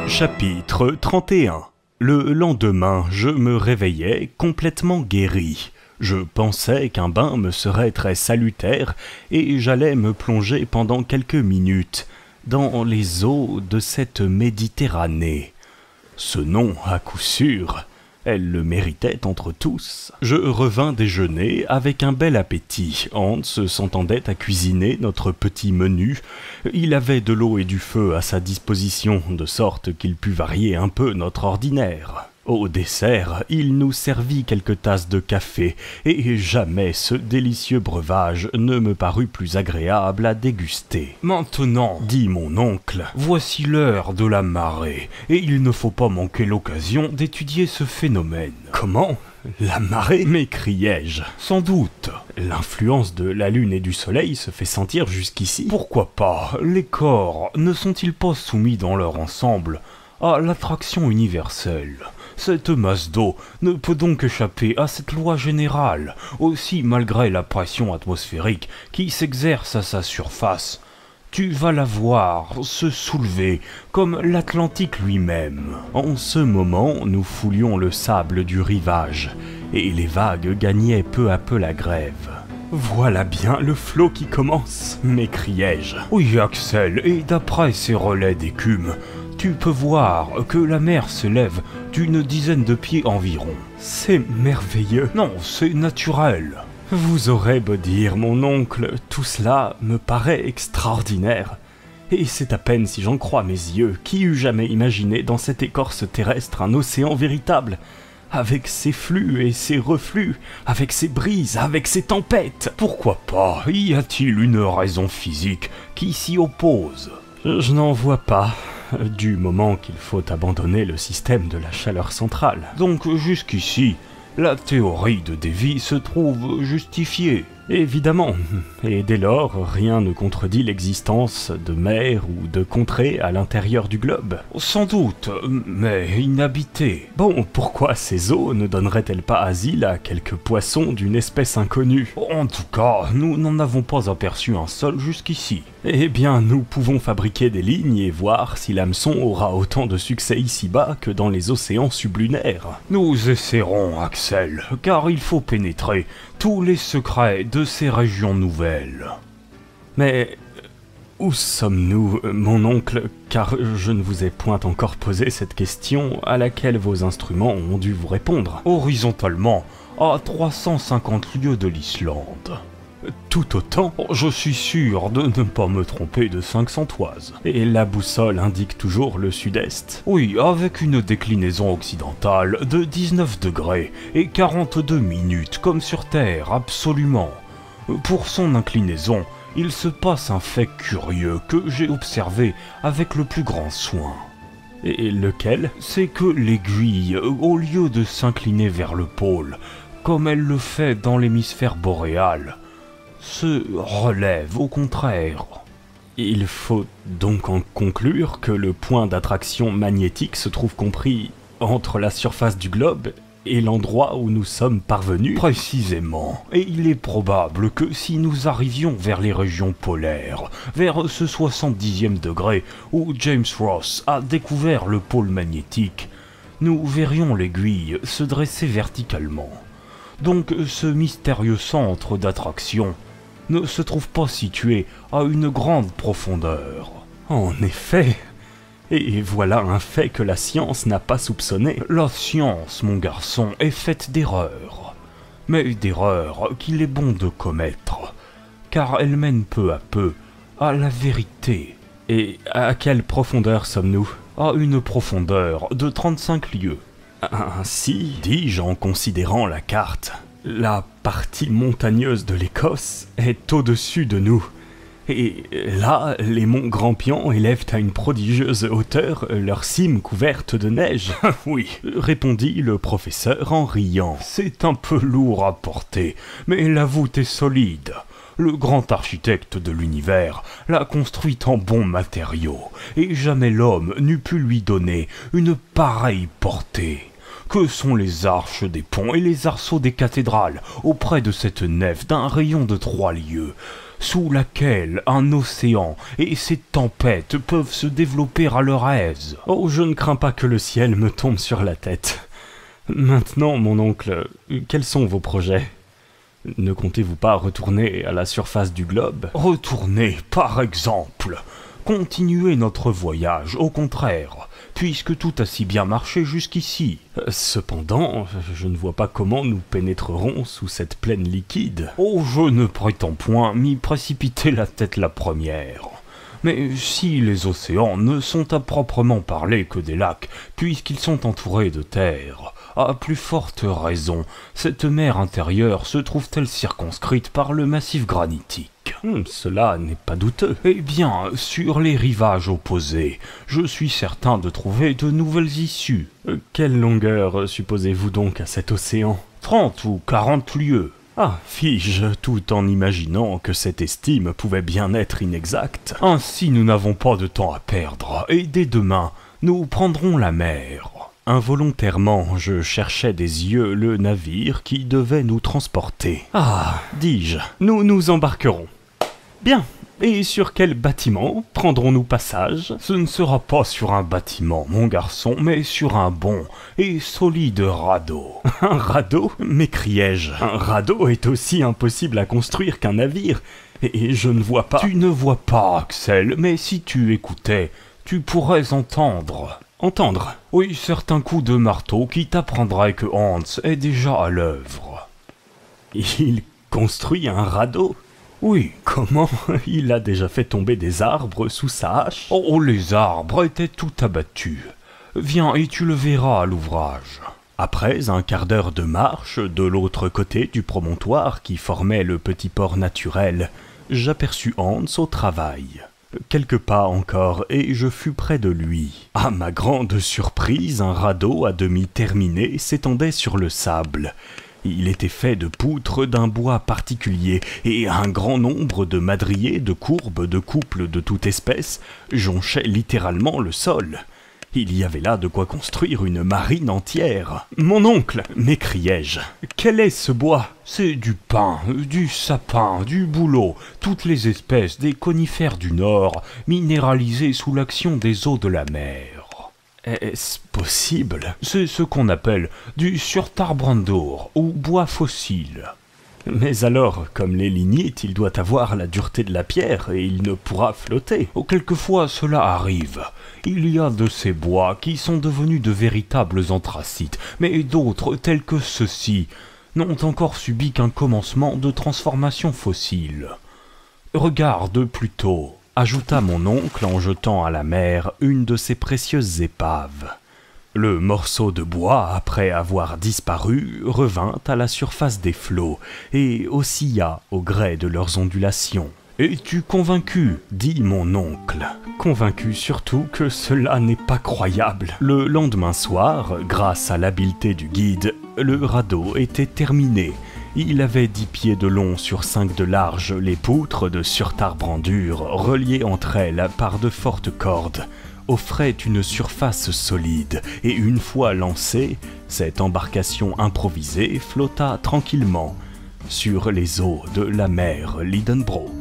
Chapitre 31. Le lendemain, je me réveillais complètement guéri. Je pensais qu'un bain me serait très salutaire et j'allais me plonger pendant quelques minutes dans les eaux de cette Méditerranée. Ce nom, à coup sûr, elle le méritait entre tous. Je revins déjeuner avec un bel appétit. Hans s'entendait à cuisiner notre petit menu. Il avait de l'eau et du feu à sa disposition, de sorte qu'il put varier un peu notre ordinaire. Au dessert, il nous servit quelques tasses de café, et jamais ce délicieux breuvage ne me parut plus agréable à déguster. « Maintenant, dit mon oncle, voici l'heure de la marée, et il ne faut pas manquer l'occasion d'étudier ce phénomène. »« Comment ? La marée ?» m'écriai-je. « Sans doute. L'influence de la lune et du soleil se fait sentir jusqu'ici. Pourquoi pas ? Les corps ne sont-ils pas soumis dans leur ensemble à l'attraction universelle ? Cette masse d'eau ne peut donc échapper à cette loi générale, aussi malgré la pression atmosphérique qui s'exerce à sa surface. Tu vas la voir se soulever comme l'Atlantique lui-même. » En ce moment, nous foulions le sable du rivage, et les vagues gagnaient peu à peu la grève. « Voilà bien le flot qui commence !» m'écriai-je. « Oui, Axel, et d'après ces relais d'écume, tu peux voir que la mer s'élève d'une dizaine de pieds environ. C'est merveilleux. Non, c'est naturel. Vous aurez beau dire, mon oncle, tout cela me paraît extraordinaire. Et c'est à peine si j'en crois mes yeux. Qui eût jamais imaginé dans cette écorce terrestre un océan véritable, avec ses flux et ses reflux, avec ses brises, avec ses tempêtes? Pourquoi pas? Y a-t-il une raison physique qui s'y oppose? Je n'en vois pas, du moment qu'il faut abandonner le système de la chaleur centrale. Donc jusqu'ici, la théorie de Davy se trouve justifiée. Évidemment, et dès lors, rien ne contredit l'existence de mers ou de contrées à l'intérieur du globe. Sans doute, mais inhabitées. Bon, pourquoi ces eaux ne donneraient-elles pas asile à quelques poissons d'une espèce inconnue? En tout cas, nous n'en avons pas aperçu un seul jusqu'ici. Eh bien, nous pouvons fabriquer des lignes et voir si l'hameçon aura autant de succès ici-bas que dans les océans sublunaires. Nous essaierons, Axel, car il faut pénétrer tous les secrets de ces régions nouvelles. Mais où sommes-nous, mon oncle, car je ne vous ai point encore posé cette question à laquelle vos instruments ont dû vous répondre. Horizontalement, à 350 lieues de l'Islande. Tout autant, je suis sûr de ne pas me tromper de 500 toises. Et la boussole indique toujours le sud-est. Oui, avec une déclinaison occidentale de 19 degrés et 42 minutes, comme sur Terre, absolument. Pour son inclinaison, il se passe un fait curieux que j'ai observé avec le plus grand soin. Et lequel? C'est que l'aiguille, au lieu de s'incliner vers le pôle, comme elle le fait dans l'hémisphère boréal, se relève au contraire. Il faut donc en conclure que le point d'attraction magnétique se trouve compris entre la surface du globe et l'endroit où nous sommes parvenus. Précisément. Et il est probable que si nous arrivions vers les régions polaires, vers ce 70e degré où James Ross a découvert le pôle magnétique, nous verrions l'aiguille se dresser verticalement. Donc ce mystérieux centre d'attraction ne se trouve pas situé à une grande profondeur. En effet, et voilà un fait que la science n'a pas soupçonné. La science, mon garçon, est faite d'erreurs, mais d'erreurs qu'il est bon de commettre, car elles mènent peu à peu à la vérité. Et à quelle profondeur sommes-nous? À une profondeur de 35 lieues. Ainsi, dis-je en considérant la carte, la partie montagneuse de l'Écosse est au-dessus de nous, Et là, les monts Grampian élèvent à une prodigieuse hauteur leurs cimes couvertes de neige. « Oui, répondit le professeur en riant. C'est un peu lourd à porter, mais la voûte est solide. Le grand architecte de l'univers l'a construite en bons matériaux, et jamais l'homme n'eût pu lui donner une pareille portée. Que sont les arches des ponts et les arceaux des cathédrales auprès de cette nef d'un rayon de 3 lieues, sous laquelle un océan et ses tempêtes peuvent se développer à leur aise. Oh, je ne crains pas que le ciel me tombe sur la tête. Maintenant, mon oncle, quels sont vos projets ? Ne comptez-vous pas retourner à la surface du globe ? Retourner, par exemple. Continuer notre voyage, au contraire, puisque tout a si bien marché jusqu'ici. Cependant, je ne vois pas comment nous pénétrerons sous cette plaine liquide. Oh, je ne prétends point m'y précipiter la tête la première. Mais si les océans ne sont à proprement parler que des lacs, puisqu'ils sont entourés de terre, à plus forte raison, cette mer intérieure se trouve-t-elle circonscrite par le massif granitique ? Cela n'est pas douteux. Eh bien, sur les rivages opposés, je suis certain de trouver de nouvelles issues. Quelle longueur supposez-vous donc à cet océan ? 30 ou 40 lieues. Ah, fis-je, tout en imaginant que cette estime pouvait bien être inexacte. Ainsi, nous n'avons pas de temps à perdre, et dès demain, nous prendrons la mer. Involontairement, je cherchais des yeux le navire qui devait nous transporter. Ah, dis-je, nous nous embarquerons. Bien, et sur quel bâtiment prendrons-nous passage ? Ce ne sera pas sur un bâtiment, mon garçon, mais sur un bon et solide radeau. Un radeau ? m'écriai-je. Un radeau est aussi impossible à construire qu'un navire, et je ne vois pas... Tu ne vois pas, Axel, mais si tu écoutais, tu pourrais entendre... Entendre ? Oui, certains coups de marteau qui t'apprendraient que Hans est déjà à l'œuvre. Il construit un radeau ? Oui, comment ? Il a déjà fait tomber des arbres sous sa hache ? Oh, les arbres étaient tout abattus. Viens et tu le verras à l'ouvrage. Après un quart d'heure de marche, de l'autre côté du promontoire qui formait le petit port naturel, j'aperçus Hans au travail. Quelques pas encore, et je fus près de lui. À ma grande surprise, un radeau à demi terminé s'étendait sur le sable. Il était fait de poutres d'un bois particulier, et un grand nombre de madriers, de courbes, de couples de toute espèce jonchaient littéralement le sol. Il y avait là de quoi construire une marine entière. « Mon oncle !» m'écriai-je. « Quel est ce bois ?»« C'est du pin, du sapin, du bouleau, toutes les espèces des conifères du Nord, minéralisés sous l'action des eaux de la mer. » Est-ce possible ? C'est ce qu'on appelle du surtarbrandur ou bois fossile. Mais alors, comme les lignites, il doit avoir la dureté de la pierre et il ne pourra flotter. Quelquefois cela arrive. Il y a de ces bois qui sont devenus de véritables anthracites, mais d'autres, tels que ceux-ci, n'ont encore subi qu'un commencement de transformation fossile. Regarde plutôt, ajouta mon oncle en jetant à la mer une de ces précieuses épaves. Le morceau de bois, après avoir disparu, revint à la surface des flots et oscilla au gré de leurs ondulations. « Es-tu convaincu ?» dit mon oncle. Convaincu surtout que cela n'est pas croyable. Le lendemain soir, grâce à l'habileté du guide, le radeau était terminé. Il avait 10 pieds de long sur 5 de large, les poutres de surtarbrandur, reliées entre elles par de fortes cordes, offraient une surface solide, et une fois lancée, cette embarcation improvisée flotta tranquillement sur les eaux de la mer Lidenbrock.